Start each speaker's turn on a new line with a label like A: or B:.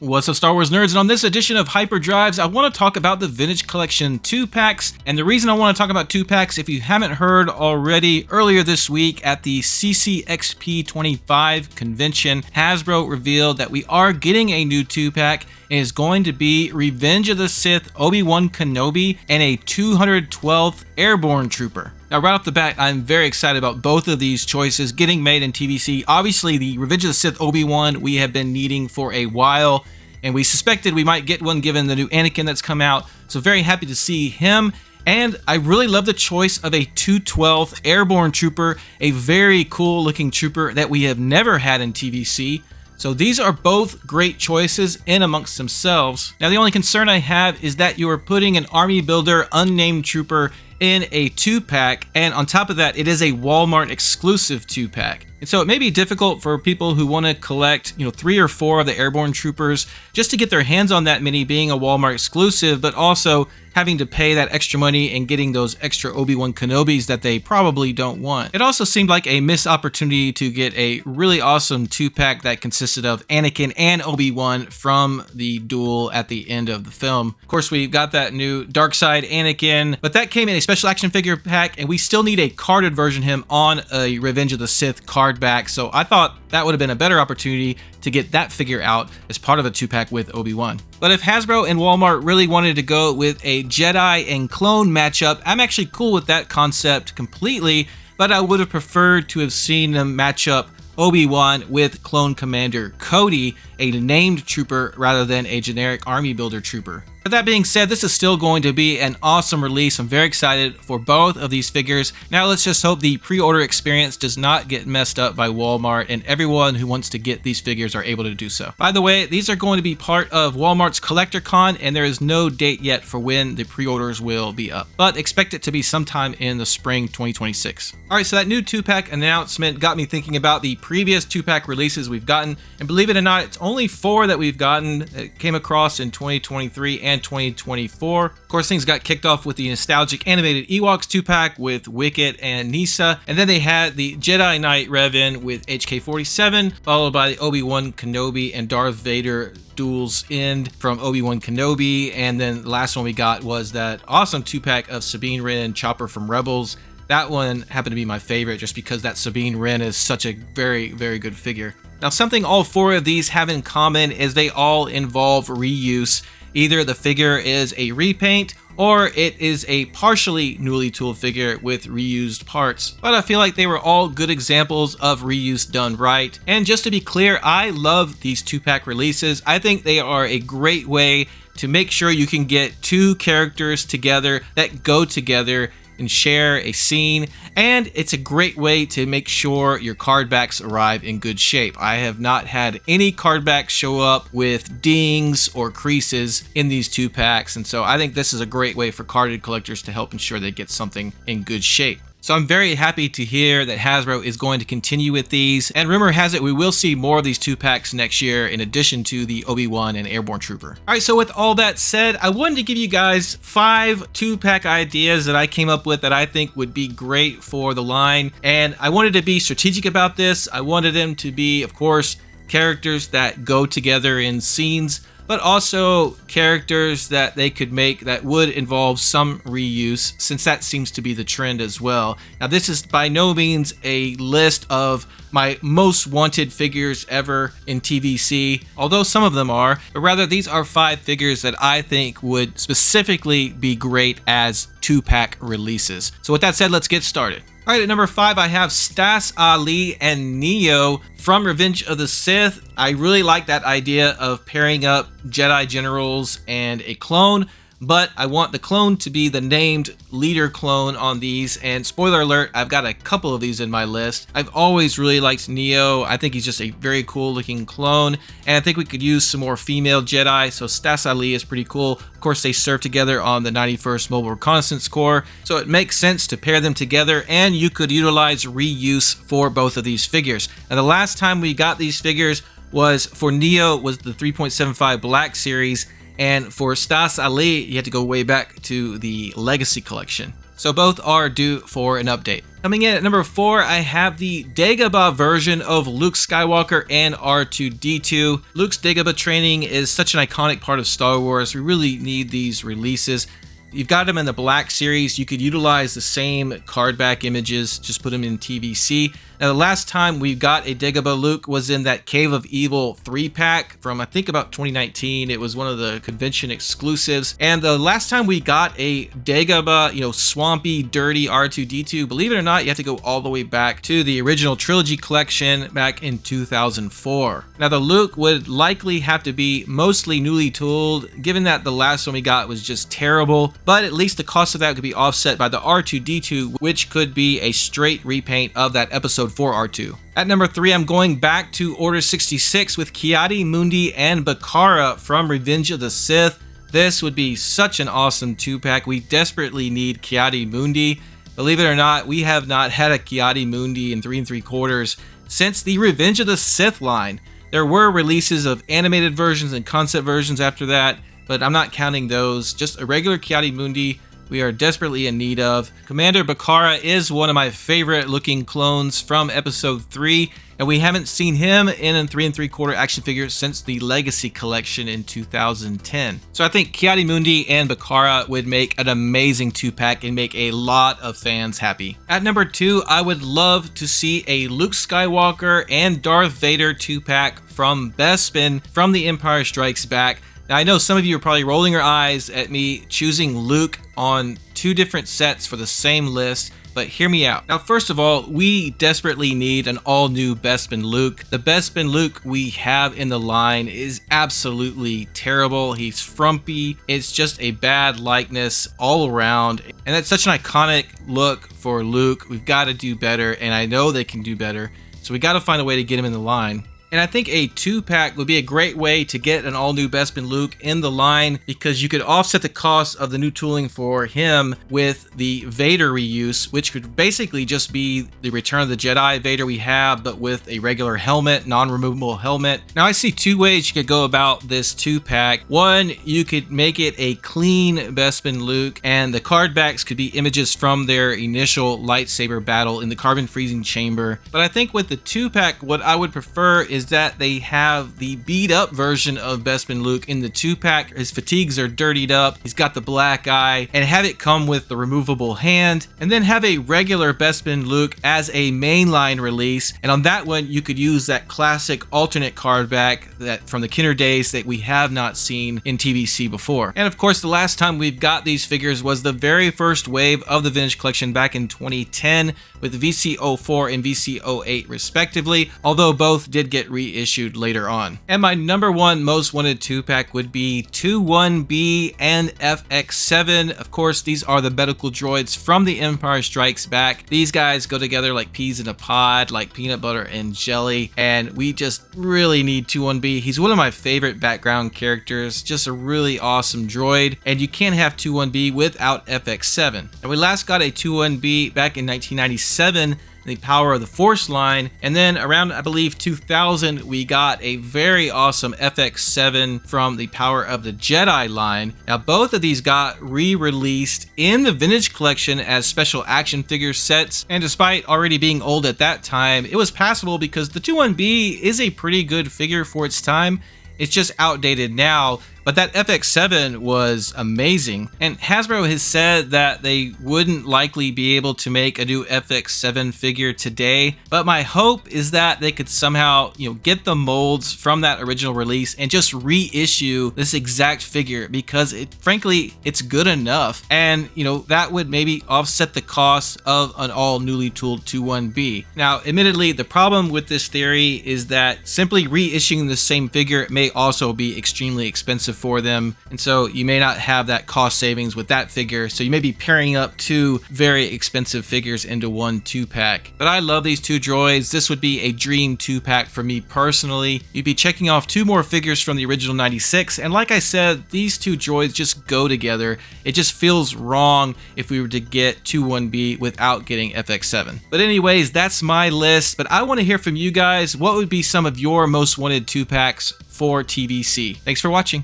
A: What's up, Star Wars nerds? And on this edition of Hyperdrives, I want to talk about the Vintage Collection 2-packs. And the reason I want to talk about 2-packs, if you haven't heard already, earlier this week at the CCXP25 convention, Hasbro revealed that we are getting a new 2-pack. It is going to be Revenge of the Sith Obi-Wan Kenobi and a 212th Airborne Trooper. Now, right off the bat, I'm very excited about both of these choices getting made in TVC. Obviously, the Revenge of the Sith Obi-Wan we have been needing for a while, and we suspected we might get one given the new Anakin that's come out. So very happy to see him. And I really love the choice of a 212th Airborne Trooper, a very cool looking trooper that we have never had in TVC. So these are both great choices in amongst themselves. Now, the only concern I have is that you are putting an army builder unnamed trooper in a 2-pack, and on top of that, it is a Walmart exclusive 2-pack. And so it may be difficult for people who want to collect, 3 or 4 of the Airborne Troopers just to get their hands on that many, being a Walmart exclusive, but also having to pay that extra money and getting those extra Obi-Wan Kenobis that they probably don't want. It also seemed like a missed opportunity to get a really awesome 2-pack that consisted of Anakin and Obi-Wan from the duel at the end of the film. Of course, we got that new Dark Side Anakin, but that came in a special action figure pack, and we still need a carded version of him on a Revenge of the Sith card back. So I thought that would have been a better opportunity to get that figure out as part of a 2-pack with Obi-Wan. But if Hasbro and Walmart really wanted to go with a Jedi and clone matchup, I'm actually cool with that concept completely, but I would have preferred to have seen them match up Obi-Wan with Clone Commander Cody, a named trooper rather than a generic army builder trooper. But that being said, this is still going to be an awesome release. I'm very excited for both of these figures. Now let's just hope the pre-order experience does not get messed up by Walmart and everyone who wants to get these figures are able to do so. By the way, these are going to be part of Walmart's Collector Con, and there is no date yet for when the pre-orders will be up, but expect it to be sometime in the spring 2026. Alright, so that new 2-pack announcement got me thinking about the previous 2-pack releases we've gotten, and believe it or not, it's only 4 that we've gotten that came across in 2023 and 2024. Of course, things got kicked off with the nostalgic animated Ewoks 2-pack with Wicket and Nisa, and then they had the Jedi Knight Revan with HK-47, followed by the Obi-Wan Kenobi and Darth Vader Duels End from Obi-Wan Kenobi, and then the last one we got was that awesome 2-pack of Sabine Wren and Chopper from Rebels. That one happened to be my favorite just because that Sabine Wren is such a very, very good figure. Now, something all 4 of these have in common is they all involve reuse. Either the figure is a repaint or it is a partially newly tooled figure with reused parts. But I feel like they were all good examples of reuse done right. And just to be clear, I love these 2-pack releases. I think they are a great way to make sure you can get 2 characters together that go together and share a scene, and it's a great way to make sure your card backs arrive in good shape. I have not had any card backs show up with dings or creases in these 2-packs, and so I think this is a great way for carded collectors to help ensure they get something in good shape. So I'm very happy to hear that Hasbro is going to continue with these, and rumor has it we will see more of these 2-packs next year in addition to the Obi-Wan and Airborne Trooper. Alright, so with all that said, I wanted to give you guys 5 2-pack ideas that I came up with that I think would be great for the line, and I wanted to be strategic about this. I wanted them to be, of course, characters that go together in scenes, but also characters that they could make that would involve some reuse, since that seems to be the trend as well. Now, this is by no means a list of my most wanted figures ever in TVC, although some of them are, but rather these are 5 figures that I think would specifically be great as 2-pack releases. So with that said, let's get started. Alright, at number 5, I have Stas Ali and Neo from Revenge of the Sith. I really like that idea of pairing up Jedi generals and a clone, but I want the clone to be the named leader clone on these, and spoiler alert, I've got a couple of these in my list. I've always really liked Neo. I think he's just a very cool looking clone, and I think we could use some more female Jedi, so Stas Ali is pretty cool. Of course, they serve together on the 91st Mobile Reconnaissance Corps, so it makes sense to pair them together, and you could utilize reuse for both of these figures. Now, the last time we got these figures was for Neo was the 3.75 Black Series, and for Stas Ali, you had to go way back to the Legacy Collection. So both are due for an update. Coming in at number 4, I have the Dagobah version of Luke Skywalker and R2-D2. Luke's Dagobah training is such an iconic part of Star Wars. We really need these releases. You've got them in the Black Series. You could utilize the same card back images, just put them in TVC. Now, the last time we got a Dagobah Luke was in that Cave of Evil 3-pack from, I think, about 2019. It was one of the convention exclusives. And the last time we got a Dagobah, swampy, dirty R2-D2, believe it or not, you have to go all the way back to the original trilogy collection back in 2004. Now, the Luke would likely have to be mostly newly tooled, given that the last one we got was just terrible. But at least the cost of that could be offset by the R2-D2, which could be a straight repaint of that Episode 4 R2. At number 3, I'm going back to Order 66 with Ki-Adi-Mundi and Bakara from Revenge of the Sith. This would be such an awesome 2-pack. We desperately need Ki-Adi-Mundi. Believe it or not, we have not had a Ki-Adi-Mundi in 3 3/4 since the Revenge of the Sith line. There were releases of animated versions and concept versions after that, but I'm not counting those. Just a regular Ki-Adi-Mundi we are desperately in need of. Commander Bakara is one of my favorite looking clones from Episode 3, and we haven't seen him in a 3 3/4 action figure since the Legacy Collection in 2010. So I think Ki-Adi-Mundi and Bakara would make an amazing 2-pack and make a lot of fans happy. At number 2, I would love to see a Luke Skywalker and Darth Vader 2-pack from Bespin from The Empire Strikes Back. Now, I know some of you are probably rolling your eyes at me choosing Luke on 2 different sets for the same list, but hear me out. Now, first of all, we desperately need an all-new Bespin Luke. The Bespin Luke we have in the line is absolutely terrible. He's frumpy. It's just a bad likeness all around, and that's such an iconic look for Luke. We've got to do better, and I know they can do better, so we got to find a way to get him in the line. And I think a 2-pack would be a great way to get an all-new Bespin Luke in the line, because you could offset the cost of the new tooling for him with the Vader reuse, which could basically just be the Return of the Jedi Vader we have, but with a regular helmet, non-removable helmet. Now, I see 2 ways you could go about this 2-pack. One, you could make it a clean Bespin Luke, and the card backs could be images from their initial lightsaber battle in the carbon freezing chamber. But I think with the 2-pack, what I would prefer is that they have the beat up version of Bespin Luke in the 2-pack. His fatigues are dirtied up, he's got the black eye, and have it come with the removable hand, and then have a regular Bespin Luke as a mainline release. And on that one, you could use that classic alternate card back that from the Kenner days that we have not seen in TVC before. And of course, the last time we've got these figures was the very first wave of the Vintage Collection back in 2010 with VC04 and VC08 respectively, although both did get reissued later on. And my number 1 most wanted 2-pack would be 21B and FX7. Of course, these are the medical droids from The Empire Strikes Back. These guys go together like peas in a pod, like peanut butter and jelly, and we just really need 21B. He's one of my favorite background characters, just a really awesome droid, and you can't have 21B without FX7. And we last got a 21B back in 1997, the Power of the Force line, and then around, I believe, 2000, we got a very awesome FX7 from the Power of the Jedi line. Now, both of these got re-released in the Vintage Collection as special action figure sets, and despite already being old at that time, it was passable because the 21B is a pretty good figure for its time. It's just outdated now, but that FX7 was amazing. And Hasbro has said that they wouldn't likely be able to make a new FX7 figure today, but my hope is that they could somehow, get the molds from that original release and just reissue this exact figure, because frankly, it's good enough. And, that would maybe offset the cost of an all newly tooled 21B. Now, admittedly, the problem with this theory is that simply reissuing the same figure may also be extremely expensive for them, and so you may not have that cost savings with that figure, so you may be pairing up 2 very expensive figures into one 2-pack. But I love these 2 droids. This would be a dream 2-pack for me personally. You'd be checking off 2 more figures from the original 96, and like I said, these 2 droids just go together. It just feels wrong if we were to get 21B without getting FX7. But anyways, that's my list, but I want to hear from you guys. What would be some of your most wanted 2-packs for TVC? Thanks for watching.